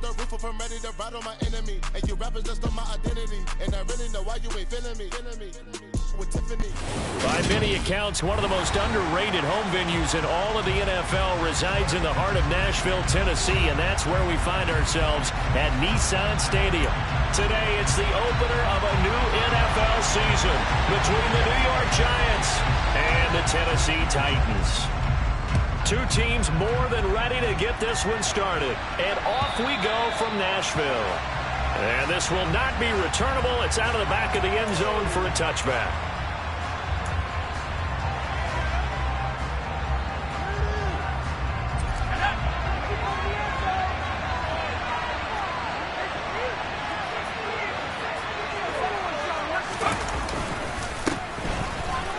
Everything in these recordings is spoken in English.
the roof if I'm ready to ride on my enemy. And you rappers just on my identity. And I really know why you ain't feeling me. With Tiffany. By many accounts, one of the most underrated home venues in all of the NFL resides in the heart of Nashville, Tennessee, and that's where we find ourselves at Nissan Stadium. Today, it's the opener of a new NFL season between the New York Giants and the Tennessee Titans. Two teams more than ready to get this one started, and off we go from Nashville. And this will not be returnable. It's out of the back of the end zone for a touchback.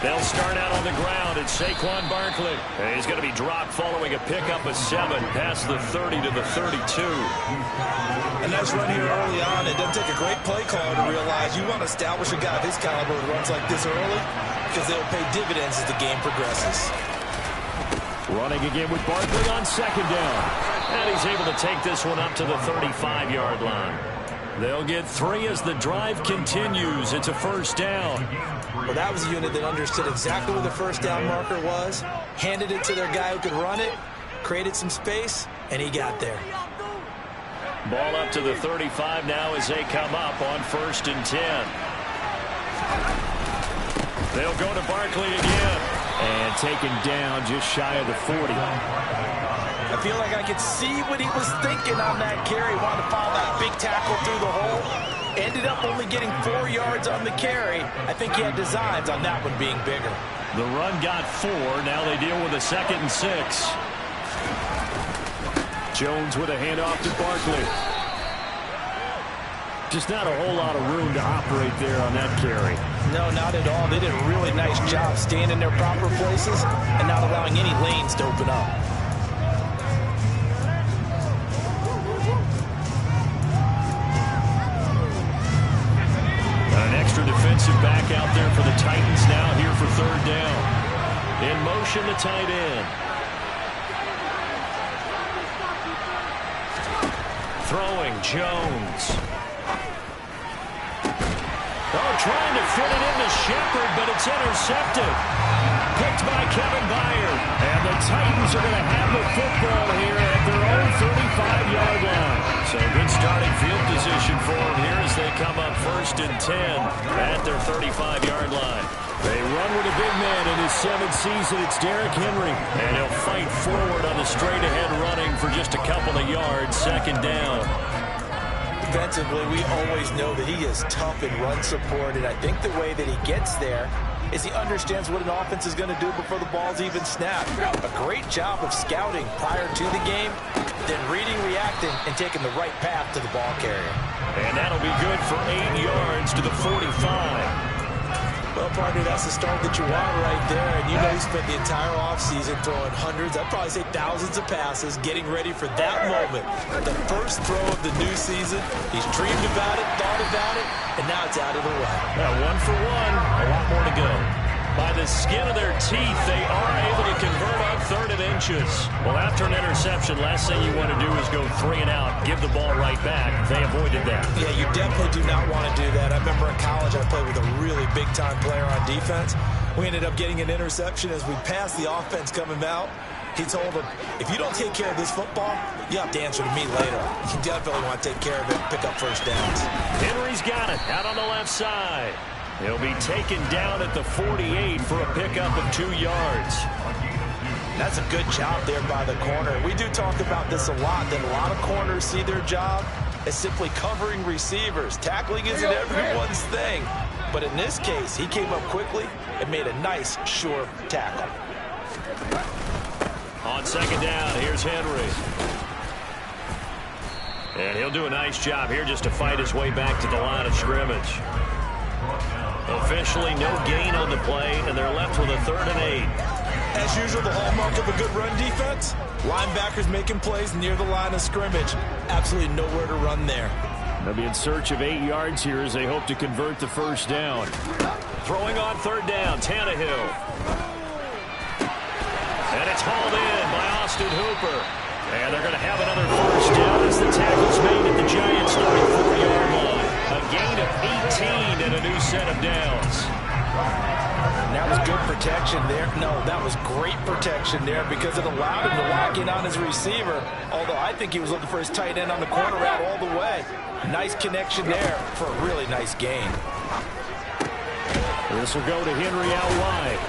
They'll start out on the ground. It's Saquon Barkley. He's going to be dropped following a pickup of 7 past the 30 to the 32. A nice run here early on. It doesn't take a great play caller to realize you want to establish a guy of his caliber who runs like this early because they'll pay dividends as the game progresses. Running again with Barkley on second down. And he's able to take this one up to the 35-yard line. They'll get 3 as the drive continues. It's a first down. Well, that was a unit that understood exactly where the first down marker was, handed it to their guy who could run it, created some space, and he got there. Ball up to the 35 now as they come up on 1st and 10. They'll go to Barkley again. And taken down just shy of the 40. I feel like I could see what he was thinking on that carry. Wanted to follow that big tackle through the hole. Ended up only getting 4 yards on the carry. I think he had designs on that one being bigger. The run got 4. Now they deal with a 2nd and 6. Jones with a handoff to Barkley. Just not a whole lot of room to operate there on that carry. No, not at all. They did a really nice job staying in their proper places and not allowing any lanes to open up. An extra defensive back out there for the Titans now here for 3rd down. In motion, the tight end. Throwing, Jones. Oh, trying to fit it into Shepard, but it's intercepted. Picked by Kevin Byard. And the Titans are going to have the football here at their own 35-yard line. So good starting field position for them here as they come up 1st and 10 at their 35-yard line. They run with a big man in his 7th season. It's Derrick Henry. And he'll fight forward on the straight-ahead running for just a couple of yards. 2nd down. Defensively, we always know that he is tough in run support, and I think the way that he gets there is he understands what an offense is going to do before the ball's even snapped. A great job of scouting prior to the game, then reading, reacting, and taking the right path to the ball carrier. And that'll be good for 8 yards to the 45. Well, partner, that's the start that you want right there. And you know he spent the entire offseason throwing hundreds, I'd probably say thousands of passes, getting ready for that moment. The first throw of the new season. He's dreamed about it, thought about it, and now it's out of the way. Well, 1 for 1, a lot more to go. By the skin of their teeth, they are able to convert on 3rd and inches. Well, after an interception, last thing you want to do is go 3 and out, give the ball right back. They avoided that. Yeah, you definitely do not want to do that. I remember in college I played with a really big-time player on defense. We ended up getting an interception as we passed the offense coming out. He told him, if you don't take care of this football, you have to answer to me later. You definitely want to take care of it and pick up first downs. Henry's got it out on the left side. He'll be taken down at the 48 for a pickup of 2 yards. That's a good job there by the corner. We do talk about this a lot, that a lot of corners see their job as simply covering receivers. Tackling isn't everyone's thing. But in this case, he came up quickly and made a nice, sure tackle. On 2nd down, here's Henry. And he'll do a nice job here just to fight his way back to the line of scrimmage. Officially no gain on the play, and they're left with a 3rd and 8. As usual, the hallmark of a good run defense, linebackers making plays near the line of scrimmage. Absolutely nowhere to run there. They'll be in search of 8 yards here as they hope to convert the first down. Throwing on 3rd down, Tannehill. And it's hauled in by Austin Hooper. And they're going to have another first down as the tackle's made connection there because it allowed him to lock in on his receiver, although I think he was looking for his tight end on the corner route all the way. Nice connection there for a really nice gain. This will go to Henry out wide.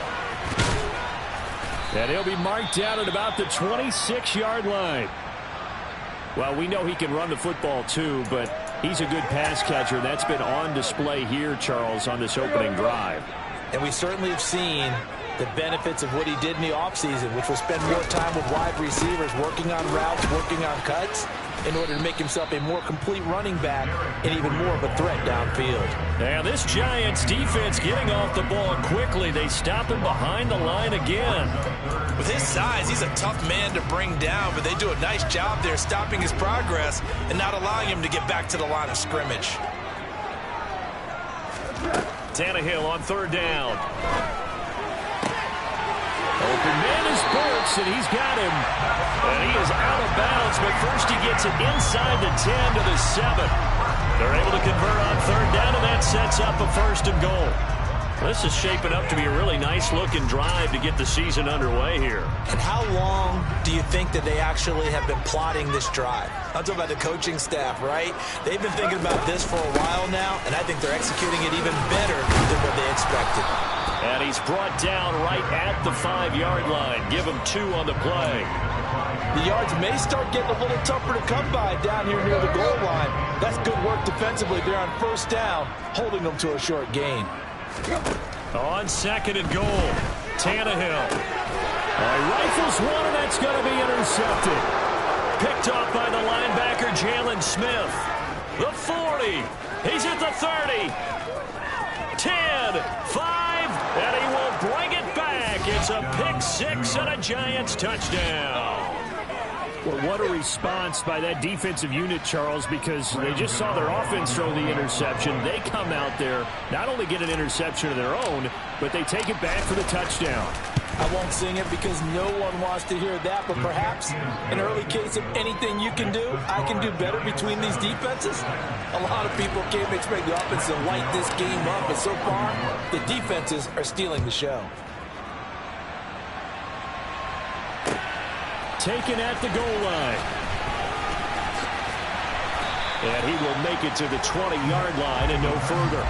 And he'll be marked down at about the 26-yard line. Well, we know he can run the football too, but he's a good pass catcher. That's been on display here, Charles, on this opening drive. And we certainly have seen the benefits of what he did in the offseason, which was spend more time with wide receivers, working on routes, working on cuts, in order to make himself a more complete running back and even more of a threat downfield. Now this Giants defense getting off the ball quickly. They stop him behind the line again. With his size, he's a tough man to bring down, but they do a nice job there stopping his progress and not allowing him to get back to the line of scrimmage. Tannehill on third down. Open man is Burks, and he's got him. And he is out of bounds, but first he gets it inside the 10 to the 7. They're able to convert on third down, and that sets up a first and goal. This is shaping up to be a really nice-looking drive to get the season underway here. And how long do you think that they actually have been plotting this drive? I'm talking about the coaching staff, right? They've been thinking about this for a while now, and I think they're executing it even better than what they expected. And he's brought down right at the 5-yard line. Give him 2 on the play. The yards may start getting a little tougher to come by down here near the goal line. That's good work defensively there on first down, holding them to a short gain. On second and goal, Tannehill. Rifles one, and that's going to be intercepted. Picked off by the linebacker, Jalen Smith. The 40. He's at the 30. 10, 5, and he will bring it back. It's a pick 6 and a Giants touchdown. Well, what a response by that defensive unit, Charles, because they just saw their offense throw the interception. They come out there, not only get an interception of their own, but they take it back for the touchdown. I won't sing it because no one wants to hear that, but perhaps an early case of anything you can do, I can do better between these defenses. A lot of people came to expect the offense to light this game up, but so far, the defenses are stealing the show. Taken at the goal line. And he will make it to the 20-yard line and no further.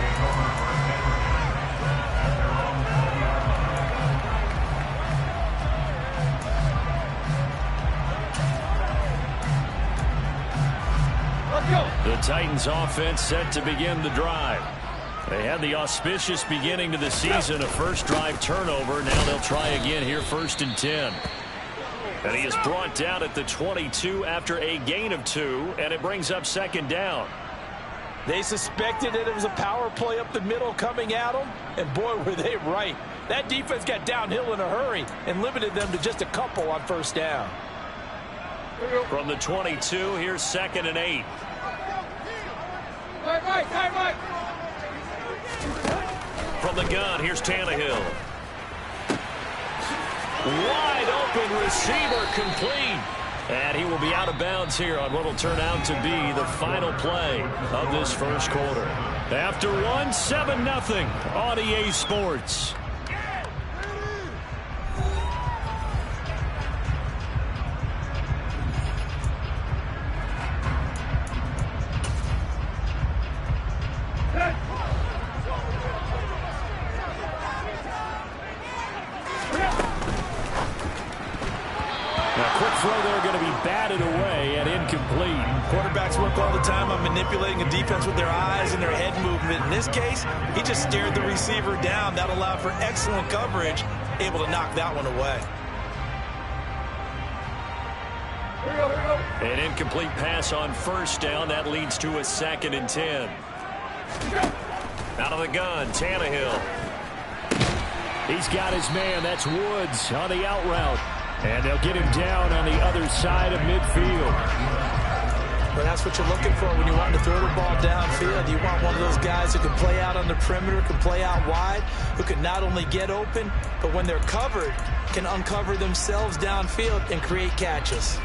The Titans offense set to begin the drive. They had the auspicious beginning to the season, a first drive turnover. Now they'll try again here, first and 10. And he is brought down at the 22 after a gain of 2, and it brings up second down. They suspected that it was a power play up the middle coming at them, and boy, were they right. That defense got downhill in a hurry and limited them to just a couple on first down. From the 22, here's second and 8. From the gun, here's Tannehill. Wide open receiver, complete. And he will be out of bounds here on what will turn out to be the final play of this first quarter. After one, 7-0 on EA Sports. Batted away and incomplete. Quarterbacks work all the time on manipulating a defense with their eyes and their head movement. In this case, he just stared the receiver down. That allowed for excellent coverage, able to knock that one away. An incomplete pass on first down. That leads to a second and 10. Out of the gun, Tannehill. He's got his man. That's Woods on the out route. And they'll get him down on the other side of midfield. But that's what you're looking for when you want to throw the ball downfield. You want one of those guys who can play out on the perimeter, can play out wide, who can not only get open, but when they're covered, can uncover themselves downfield and create catches.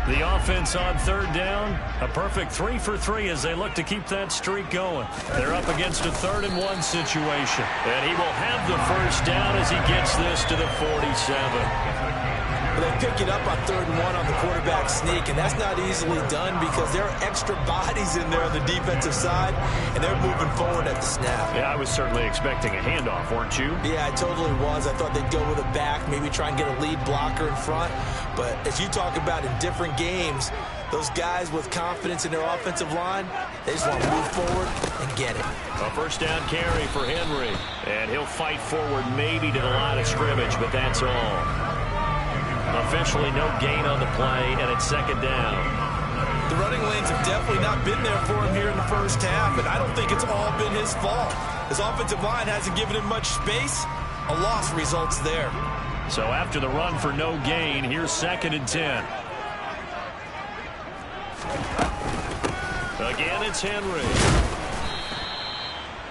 The offense on third down, a perfect 3 for 3 as they look to keep that streak going. They're up against a 3rd and 1 situation. And he will have the first down as he gets this to the 47. They pick it up on 3rd and 1 on the quarterback sneak, and that's not easily done because there are extra bodies in there on the defensive side, and they're moving forward at the snap. Yeah, I was certainly expecting a handoff, weren't you? Yeah, I totally was. I thought they'd go with a back, maybe try and get a lead blocker in front. But as you talk about in different games, those guys with confidence in their offensive line, they just want to move forward and get it. A first down carry for Henry, and he'll fight forward maybe to the line of scrimmage, but that's all. Officially no gain on the play, and it's 2nd down. The running lanes have definitely not been there for him here in the first half, and I don't think it's all been his fault. His offensive line hasn't given him much space. A loss results there. So after the run for no gain, here's 2nd and 10. Again, it's Henry.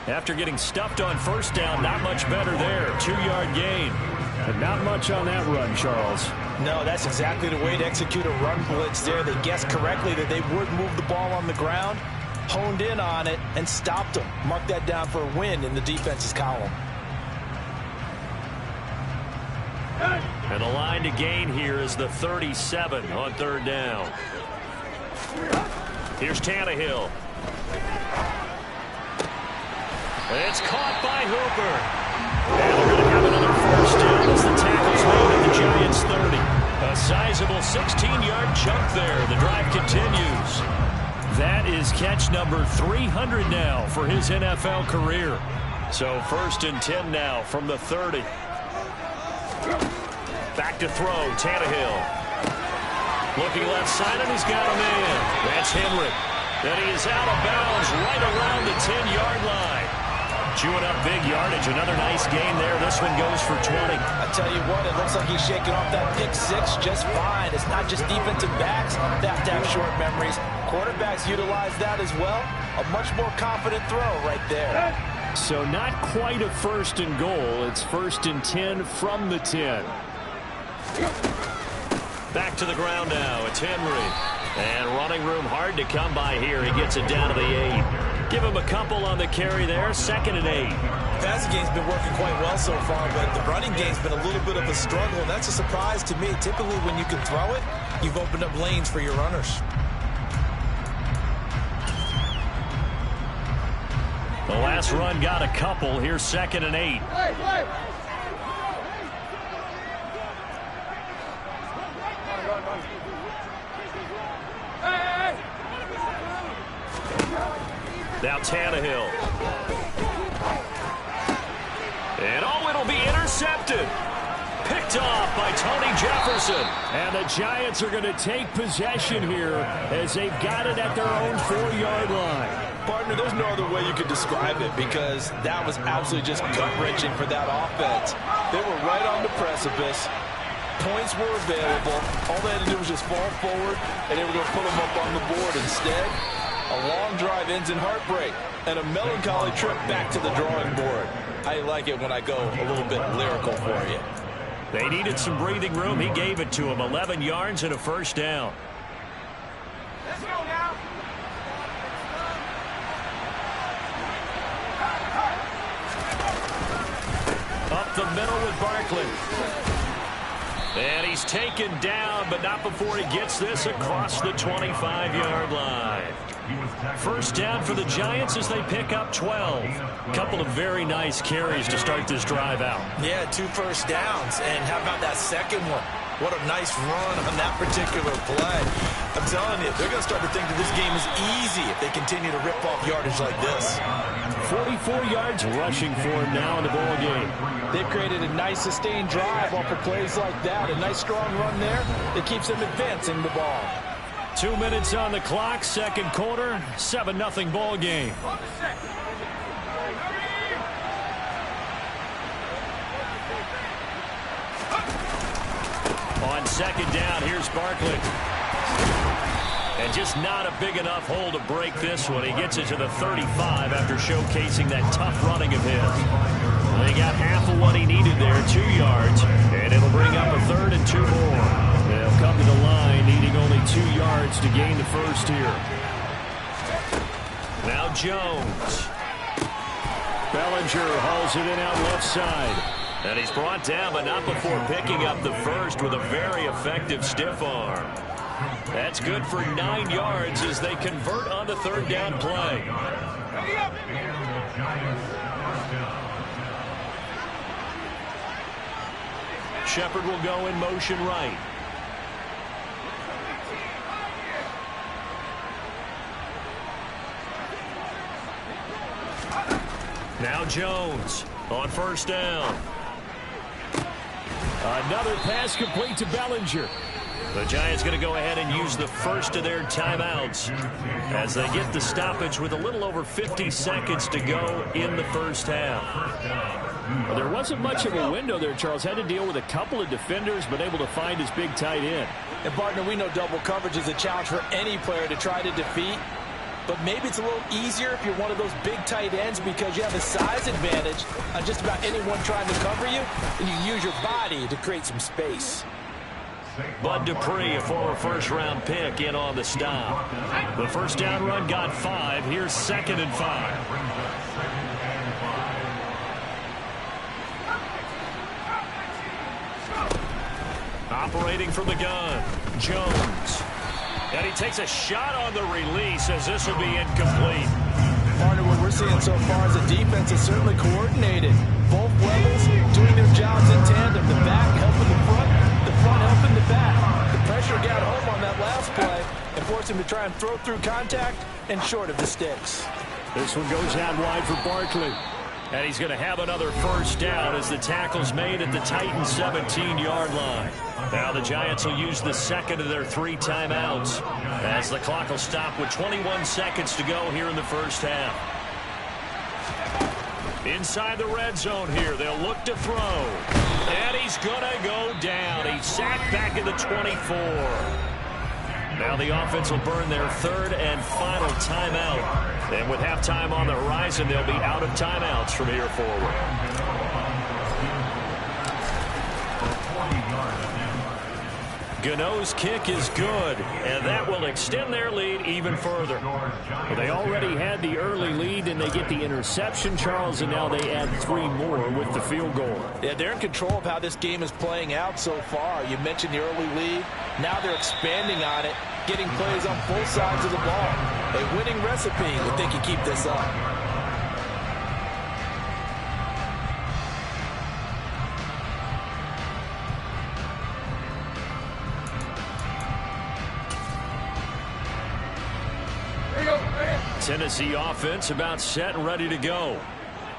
After getting stuffed on first down, not much better there. 2-yard gain. But not much on that run, Charles. No, that's exactly the way to execute a run blitz there. They guessed correctly that they would move the ball on the ground, honed in on it, and stopped them. Mark that down for a win in the defense's column. And the line to gain here is the 37 on 3rd down. Here's Tannehill. It's caught by Hooper. And they're going to have another first down as the tackle's made at the Giants' 30. A sizable 16-yard chunk there. The drive continues. That is catch number 300 now for his NFL career. So 1st and 10 now from the 30. Back to throw, Tannehill. Looking left side, and he's got a man. That's Henry. And he is out of bounds right around the 10-yard line. Chewing up big yardage. Another nice gain there. This one goes for 20. I tell you what, it looks like he's shaking off that pick 6 just fine. It's not just defensive backs that have to have short memories. Quarterbacks utilize that as well. A much more confident throw right there. So not quite a 1st and goal. It's 1st and 10 from the 10. Back to the ground now. It's Henry. And running room hard to come by here. He gets it down to the 8. Give him a couple on the carry there. 2nd and 8. Passing game's been working quite well so far, but the running game's been a little bit of a struggle, and that's a surprise to me. Typically, when you can throw it, you've opened up lanes for your runners. The last run got a couple. Here's 2nd and 8. Now Tannehill. And it'll be intercepted. Picked off by Tony Jefferson. And the Giants are going to take possession here as they've got it at their own 4-yard line. Partner, there's no other way you could describe it because that was absolutely just gut-wrenching for that offense. They were right on the precipice. Points were available. All they had to do was just fall forward, and they were going to put them up on the board. Instead, a long drive ends in heartbreak and a melancholy trip back to the drawing board. I like it when I go a little bit lyrical for you. They needed some breathing room. He gave it to him. 11 yards and a first down. Let's go now. Up the middle with Barkley. And he's taken down, but not before he gets this across the 25-yard line. First down for the Giants as they pick up 12. Couple of very nice carries to start this drive out. Yeah, 2 first downs. And how about that second one? What a nice run on that particular play. I'm telling you, they're going to start to think that this game is easy if they continue to rip off yardage like this. 44 yards rushing for him now in the ball game. They've created a nice sustained drive off of plays like that. A nice strong run there that keeps them advancing the ball. 2 minutes on the clock, second quarter, 7-0 ball game. On second down, here's Barkley. And just not a big enough hole to break this one. He gets it to the 35 after showcasing that tough running of his. Well, he got half of what he needed there, 2 yards. And it'll bring up a 3rd and 2 more. They'll come to the line needing only 2 to gain the first here. Now Jones. Bellinger hauls it in out left side. And he's brought down, but not before picking up the first with a very effective stiff arm. That's good for 9 yards as they convert on the third down play. Shepard will go in motion right. Now Jones on first down. Another pass complete to Bellinger. The Giants going to go ahead and use the first of their timeouts as they get the stoppage with a little over 50 seconds to go in the first half. Well, there wasn't much of a window there, Charles. Had to deal with a couple of defenders, but able to find his big tight end. And, partner, we know double coverage is a challenge for any player to try to defeat. But maybe it's a little easier if you're one of those big tight ends because you have a size advantage on just about anyone trying to cover you, and you use your body to create some space. Bud Dupree, a former first-round pick, in on the stop. The first down run got 5. Here's 2nd and 5. Operating from the gun, Jones. And he takes a shot on the release as this will be incomplete. Partner, what we're seeing so far is the defense is certainly coordinated. Both levels doing their jobs in tandem. The back helping the front helping the back. The pressure got home on that last play and forced him to try and throw through contact and short of the sticks. This one goes out wide for Barkley. And he's going to have another first down as the tackle's made at the Titans' 17-yard line. Now the Giants will use the second of their 3 timeouts as the clock will stop with 21 seconds to go here in the first half. Inside the red zone here, they'll look to throw. And he's going to go down. He's sacked back at the 24. Now the offense will burn their 3rd and final timeout. And with halftime on the horizon, they'll be out of timeouts from here forward. Gano's kick is good, and that will extend their lead even further. Well, they already had the early lead, and they get the interception, Charles, and now they add 3 more with the field goal. Yeah, they're in control of how this game is playing out so far. You mentioned the early lead. Now they're expanding on it, getting plays on both sides of the ball. A winning recipe if they can keep this up. Tennessee offense about set and ready to go.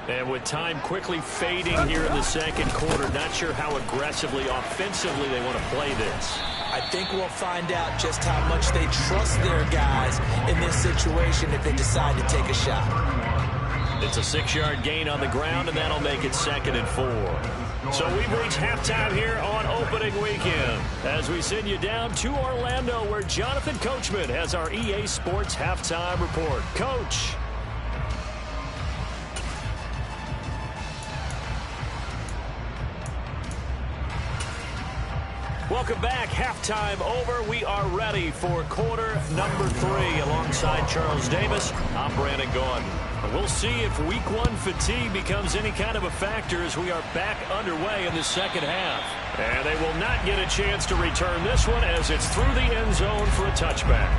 And with time quickly fading here in the second quarter, not sure how aggressively, offensively they want to play this. I think we'll find out just how much they trust their guys in this situation if they decide to take a shot. It's a 6-yard gain on the ground, and that'll make it 2nd and 4. So we've reached halftime here on opening weekend as we send you down to Orlando where Jonathan Coachman has our EA Sports halftime report. Coach. Welcome back. Halftime over. We are ready for quarter number 3 alongside Charles Davis. I'm Brandon Gaudin. We'll see if week 1 fatigue becomes any kind of a factor as we are back underway in the second half. And they will not get a chance to return this one as it's through the end zone for a touchback.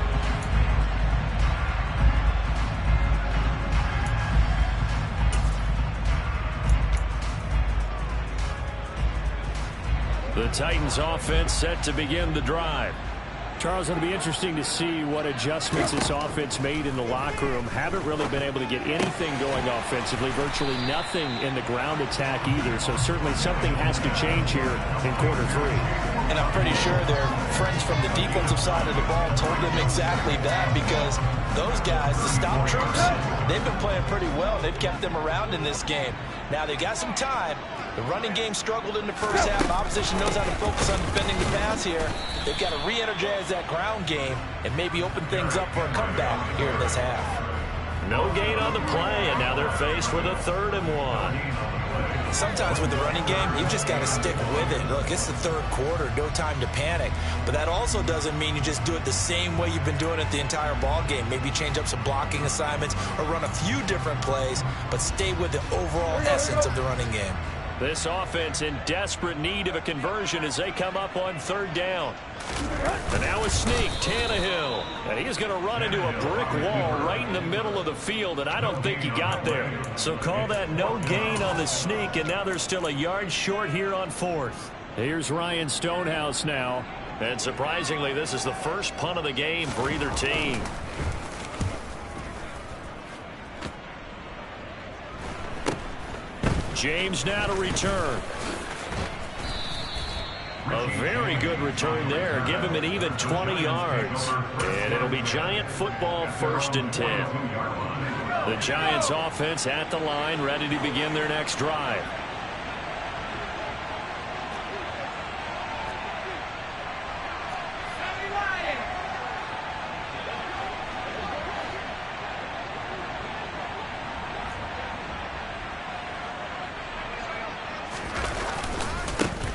The Titans offense set to begin the drive. Charles, it'll be interesting to see what adjustments this offense made in the locker room. Haven't really been able to get anything going offensively, virtually nothing in the ground attack either. So certainly something has to change here in quarter 3. And I'm pretty sure their friends from the defensive side of the ball told them exactly that because those guys, the stop troops, they've been playing pretty well. They've kept them around in this game. Now they've got some time. The running game struggled in the first half. Opposition knows how to focus on defending the pass here. They've got to re-energize that ground game and maybe open things up for a comeback here in this half. No gain on the play, and now they're faced with a 3rd and 1. sometimes with the running game, you just got to stick with it. Look, it's the third quarter, no time to panic. But that also doesn't mean you just do it the same way you've been doing it the entire ball game. Maybe change up some blocking assignments or run a few different plays, but stay with the overall essence of the running game. This offense in desperate need of a conversion as they come up on third down. And now a sneak, Tannehill. And he's going to run into a brick wall right in the middle of the field, and I don't think he got there. So call that no gain on the sneak, and now they're still a yard short here on fourth. Here's Ryan Stonehouse now. And surprisingly, this is the first punt of the game for either team. James now to return. A very good return there. Give him an even 20 yards. And it'll be Giant football, 1st and 10. The Giants offense at the line, ready to begin their next drive.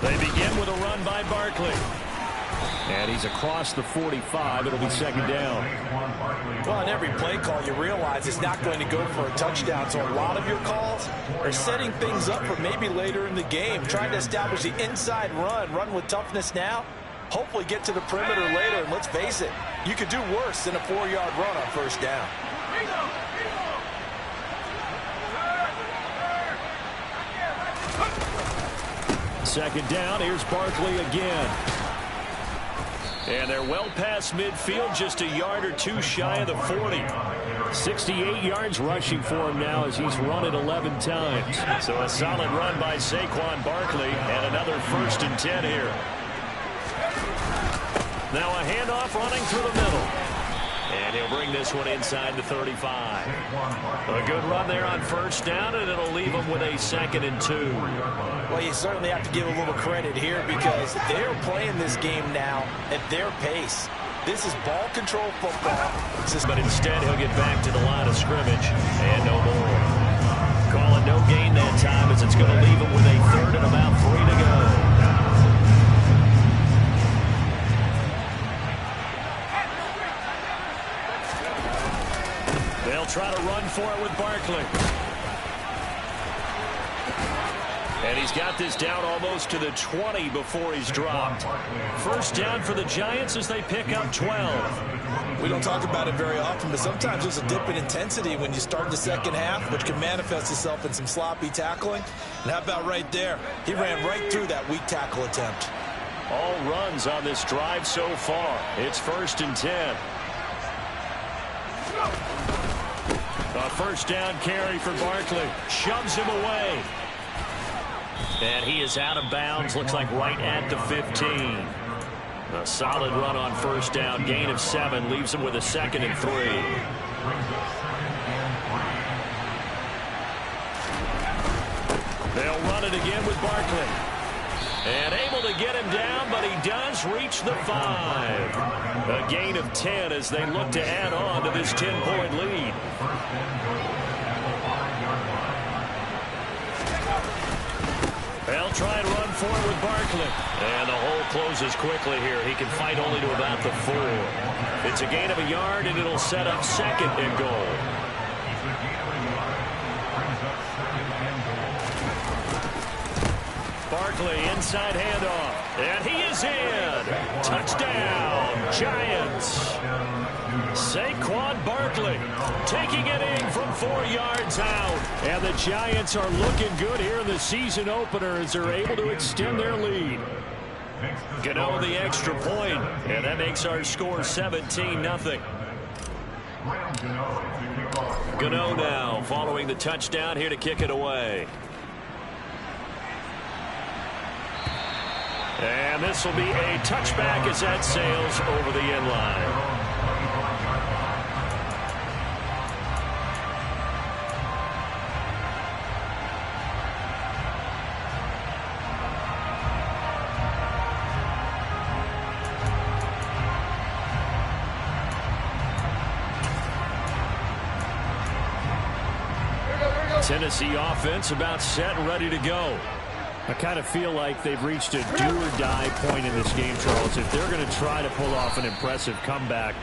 They begin with a run by Barkley. And he's across the 45. It'll be 2nd down. Well, on every play call, you realize it's not going to go for a touchdown. So a lot of your calls are setting things up for maybe later in the game, trying to establish the inside run with toughness now, hopefully get to the perimeter later. And let's face it, you could do worse than a 4-yard run on 1st down. 2nd down. Here's Barkley again. And they're well past midfield, just a yard or two shy of the 40. 68 yards rushing for him now as he's run it 11 times. So a solid run by Saquon Barkley, and another 1st and 10 here. Now a handoff running through the middle. And he'll bring this one inside the 35. A good run there on 1st down, and it'll leave him with a 2nd and 2. Well, you certainly have to give a little credit here because they're playing this game now at their pace. This is ball control football. But instead, he'll get back to the line of scrimmage and no more. Call it no gain that time as it's going to leave him with a 3rd and about 3 to go. They'll try to run for it with Barkley. And he's got this down almost to the 20 before he's dropped. 1st down for the Giants as they pick up 12. We don't talk about it very often, but sometimes there's a dip in intensity when you start the 2nd half, which can manifest itself in some sloppy tackling. And how about right there? He ran right through that weak tackle attempt. All runs on this drive so far. It's 1st and 10. A 1st down carry for Barkley. Shoves him away. And he is out of bounds. Looks like right at the 15. A solid run on 1st down. Gain of 7. Leaves him with a 2nd and 3. They'll run it again with Barkley. And able to get him down, but he does reach the 5. A gain of 10 as they look to add on to this 10-point lead. They'll try and run for it with Barkley. And the hole closes quickly here. He can fight only to about the 4. It's a gain of a yard, and it'll set up 2nd and goal. Barkley, inside handoff. And he is in. Touchdown, Giants. Saquon Barkley taking it in from 4 yards out. And the Giants are looking good here in the season opener as they're able to extend their lead. Gano the extra point, and that makes our score 17-0. Gano now following the touchdown here to kick it away. And this will be a touchback as that sails over the end line. Tennessee offense about set and ready to go. I kind of feel like they've reached a do-or-die point in this game, Charles. If they're going to try to pull off an impressive comeback,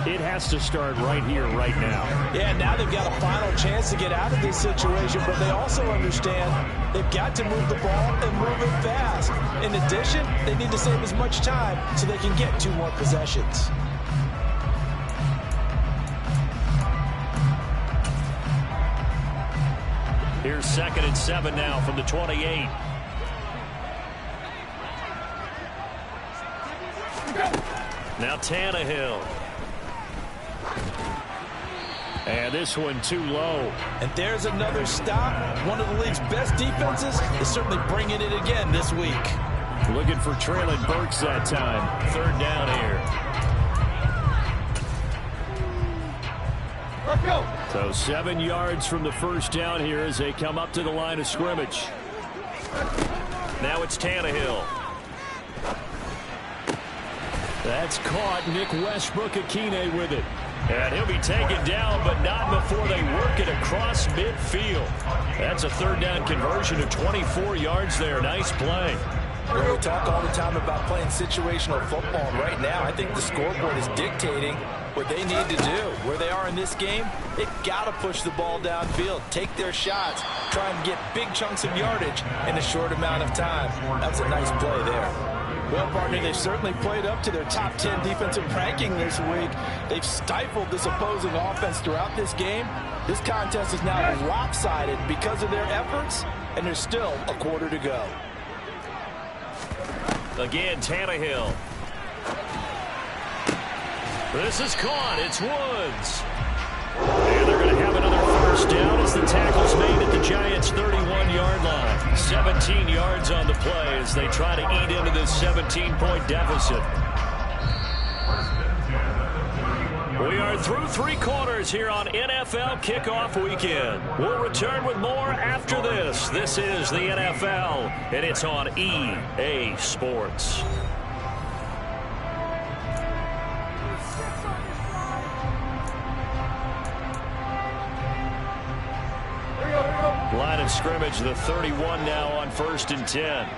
it has to start right here, right now. Yeah, now they've got a final chance to get out of this situation, but they also understand they've got to move the ball and move it fast. In addition, they need to save as much time so they can get 2 more possessions. Here's 2nd and 7 now from the 28. Now Tannehill. And this one too low. And there's another stop. One of the league's best defenses is certainly bringing it again this week. Looking for Traylon Burks that time. 3rd down here. Let's go. So 7 yards from the first down here as they come up to the line of scrimmage. Now it's Tannehill. That's caught. Nick Westbrook-Akine with it. And he'll be taken down, but not before they work it across midfield. That's a 3rd down conversion of 24 yards there. Nice play. We talk all the time about playing situational football. And right now, I think the scoreboard is dictating what they need to do. Where they are in this game, they've got to push the ball downfield, take their shots, try and get big chunks of yardage in a short amount of time. That was a nice play there. Well, partner, they've certainly played up to their top 10 defensive ranking this week. They've stifled this opposing offense throughout this game. This contest is now lopsided because of their efforts, and there's still a quarter to go. Again, Tannehill. This is caught. It's Woods. And they're going to have another first down as the tackle's made at the Giants' 31-yard line. 17 yards on the play as they try to eat into this 17-point deficit. We are through 3 quarters here on NFL Kickoff Weekend. We'll return with more after this. This is the NFL, and it's on EA Sports. Line of scrimmage, the 31 now on 1st and 10.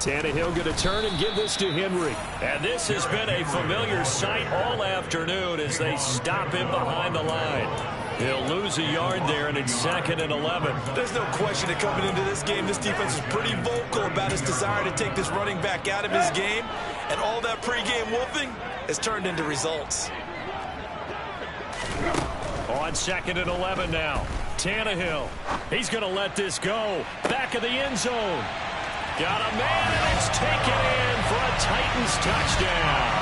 Tannehill going to turn and give this to Henry. And this has been a familiar sight all afternoon as they stop him behind the line. He'll lose a yard there, and it's 2nd and 11. There's no question that coming into this game, this defense is pretty vocal about its desire to take this running back out of his game. And all that pregame wolfing has turned into results. On 2nd and 11 now. Tannehill. He's going to let this go. Back of the end zone. Got a man, and it's taken in for a Titans touchdown.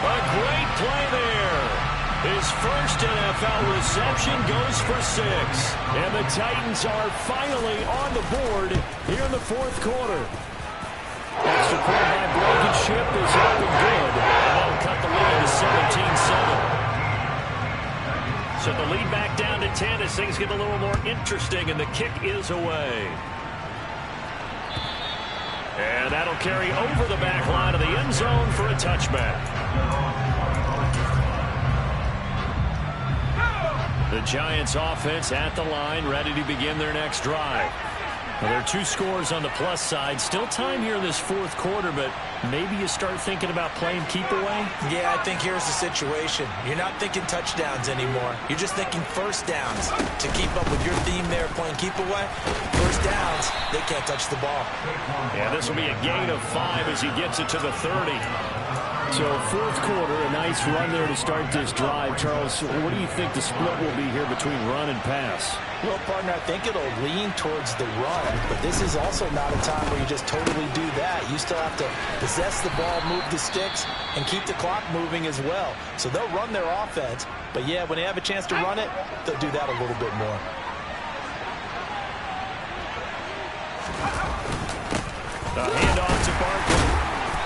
A great play there. His first NFL reception goes for 6. And the Titans are finally on the board here in the 4th quarter. Extra point by Blankenship is up and good. That'll cut the lead to 17-7. So the lead back down to 10 as things get a little more interesting, and the kick is away. And that'll carry over the back line of the end zone for a touchback. The Giants offense at the line, ready to begin their next drive. Well, there are 2 scores on the plus side. Still time here in this 4th quarter, but maybe you start thinking about playing keep away? Yeah, I think here's the situation. You're not thinking touchdowns anymore. You're just thinking first downs. To keep up with your theme there, playing keep away, first downs, they can't touch the ball. Yeah, this will be a gain of 5 as he gets it to the 30. So 4th quarter, a nice run there to start this drive. Charles, what do you think the split will be here between run and pass? Well, partner, I think it'll lean towards the run, but this is also not a time where you just totally do that. You still have to possess the ball, move the sticks, and keep the clock moving as well. So they'll run their offense, but yeah, when they have a chance to run it, they'll do that a little bit more. The handoff to Barkley.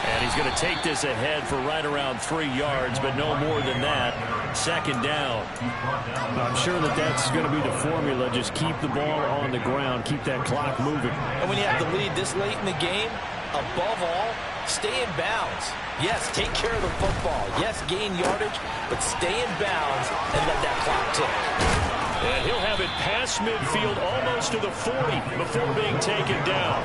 And he's going to take this ahead for right around 3 yards, but no more than that. 2nd down. I'm sure that that's going to be the formula. Just keep the ball on the ground. Keep that clock moving. And when you have the lead this late in the game, above all, stay in bounds. Yes, take care of the football. Yes, gain yardage, but stay in bounds and let that clock tick. And he'll have it past midfield almost to the 40 before being taken down.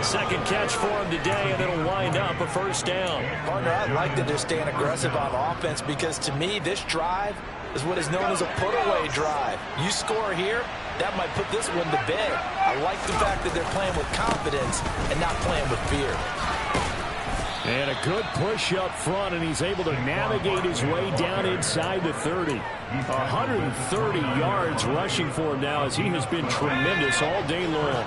Second catch for him today, and it'll wind up a first down. Partner, I like that they're staying aggressive on offense because to me this drive is what is known as a put-away drive. You score here, that might put this one to bed. I like the fact that they're playing with confidence and not playing with fear. And a good push up front, and he's able to navigate his way down inside the 30. 130 yards rushing for him now as he has been tremendous all day long.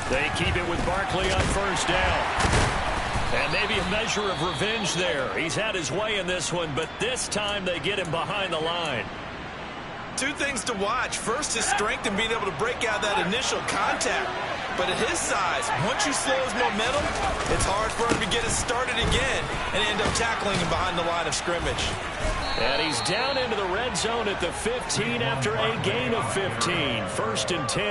They keep it with Barkley on first down. And maybe a measure of revenge there. He's had his way in this one, but this time they get him behind the line. Two things to watch. First, his strength in being able to break out that initial contact. But at his size, once you slow his momentum, it's hard for him to get it started again and end up tackling him behind the line of scrimmage. And he's down into the red zone at the 15 after a gain of 15. First and 10.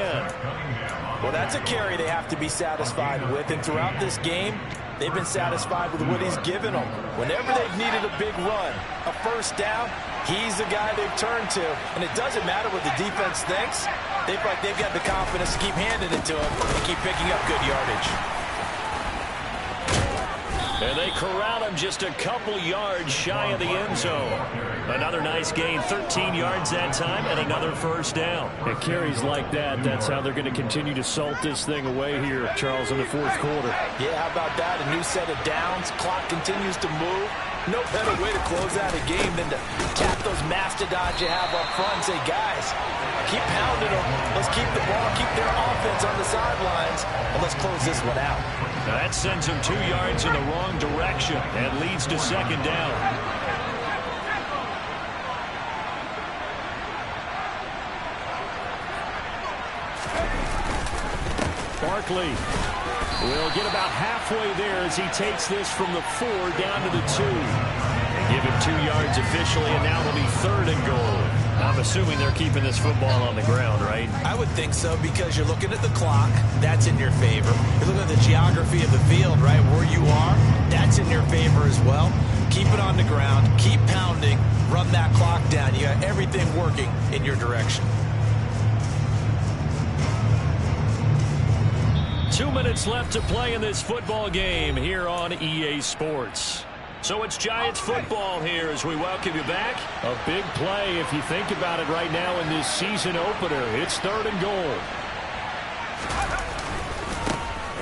Well, that's a carry they have to be satisfied with. And throughout this game, they've been satisfied with what he's given them. Whenever they've needed a big run, a first down, he's the guy they've turned to. And it doesn't matter what the defense thinks. They feel like they've got the confidence to keep handing it to him and keep picking up good yardage. And they corral him just a couple yards shy of the end zone. Another nice gain, 13 yards that time, and another first down. It carries like that. That's how they're going to continue to salt this thing away here, Charles, in the fourth quarter. Yeah, how about that? A new set of downs. Clock continues to move. No better way to close out a game than to tap those mastodons you have up front and say, guys, keep pounding them. Let's keep the ball, keep their offense on the sidelines, and let's close this one out. Now that sends him 2 yards in the wrong direction and leads to second down. Barkley will get about halfway there as he takes this from the 4 down to the 2. And give him 2 yards officially, and now it'll be third and goal. I'm assuming they're keeping this football on the ground, right? I would think so because you're looking at the clock. That's in your favor. You're looking at the geography of the field, right? Where you are, that's in your favor as well. Keep it on the ground. Keep pounding. Run that clock down. You got everything working in your direction. 2 minutes left to play in this football game here on EA Sports. So it's Giants football here as we welcome you back. A big play if you think about it right now in this season opener. It's third and goal.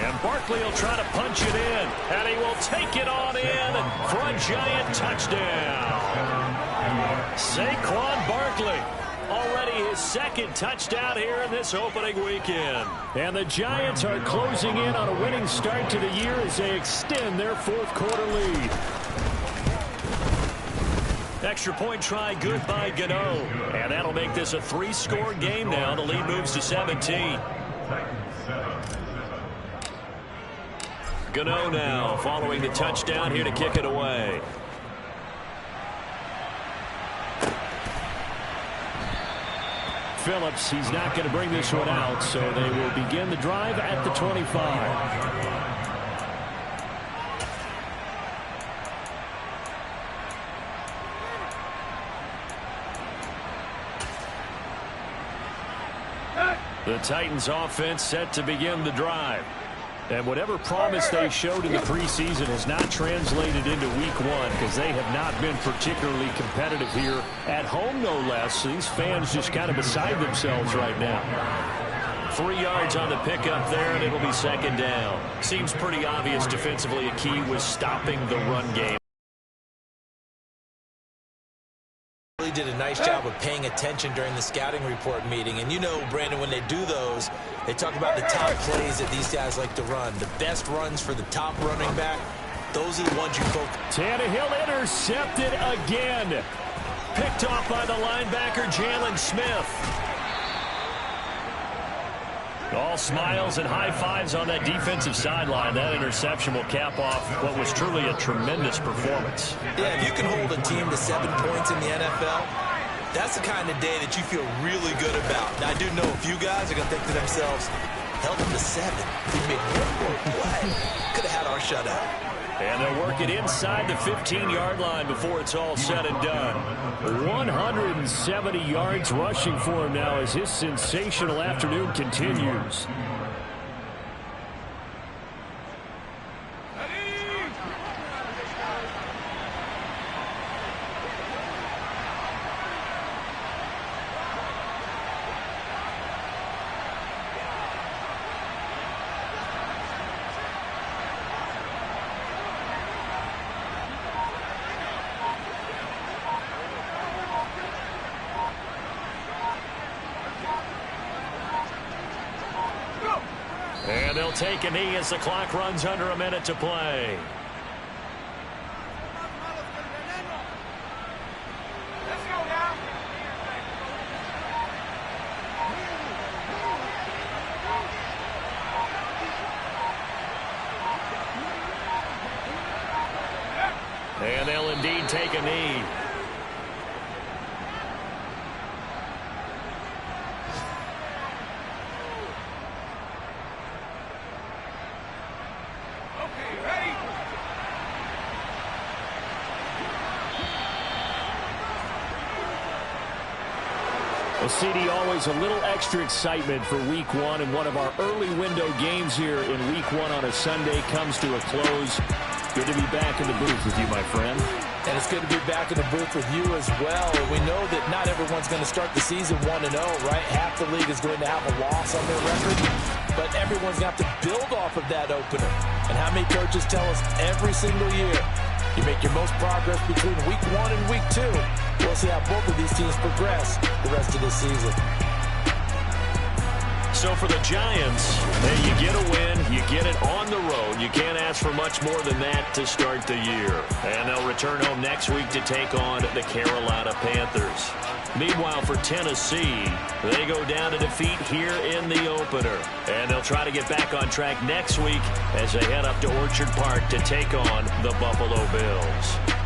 And Barkley will try to punch it in. And he will take it on in for a Giant touchdown. Saquon Barkley. Already his second touchdown here in this opening weekend. And the Giants are closing in on a winning start to the year as they extend their fourth quarter lead. Extra point try good by Gano. And that'll make this a 3-score game now. The lead moves to 17. Gano now following the touchdown here to kick it away. Phillips, he's not going to bring this one out, so they will begin the drive at the 25. The Titans offense set to begin the drive. And whatever promise they showed in the preseason has not translated into week one because they have not been particularly competitive here at home, no less. These fans just kind of beside themselves right now. 3 yards on the pickup there, and it'll be second down. Seems pretty obvious defensively a key was stopping the run game. Did a nice job of paying attention during the scouting report meeting. And you know, Brandon, when they do those, they talk about the top plays that these guys like to run. The best runs for the top running back, those are the ones you focus. Tannehill intercepted again. Picked off by the linebacker, Jalen Smith. All smiles and high fives on that defensive sideline. That interception will cap off what was truly a tremendous performance. Yeah, if you can hold a team to 7 points in the NFL, That's the kind of day that you feel really good about. Now, I do know a few guys are going to think to themselves, held them to 7. We made one more play. Could have had our shutout. And they'll work it inside the 15-yard line before it's all said and done. 170 yards rushing for him now as his sensational afternoon continues. And they'll take a knee as the clock runs under a minute to play. Let's go now. And they'll indeed take a knee. Well, CD, always a little extra excitement for Week 1, and one of our early window games here in Week 1 on a Sunday comes to a close. Good to be back in the booth with you, my friend. And it's good to be back in the booth with you as well. We know that not everyone's going to start the season 1-0, right? Half the league is going to have a loss on their record, but everyone's going to have to build off of that opener. And how many coaches tell us every single year, you make your most progress between Week 1 and Week 2. We'll see how both of these teams progress the rest of this season. So for the Giants, hey, you get a win, you get it on the road. You can't ask for much more than that to start the year. And they'll return home next week to take on the Carolina Panthers. Meanwhile, for Tennessee, they go down to defeat here in the opener. And they'll try to get back on track next week as they head up to Orchard Park to take on the Buffalo Bills.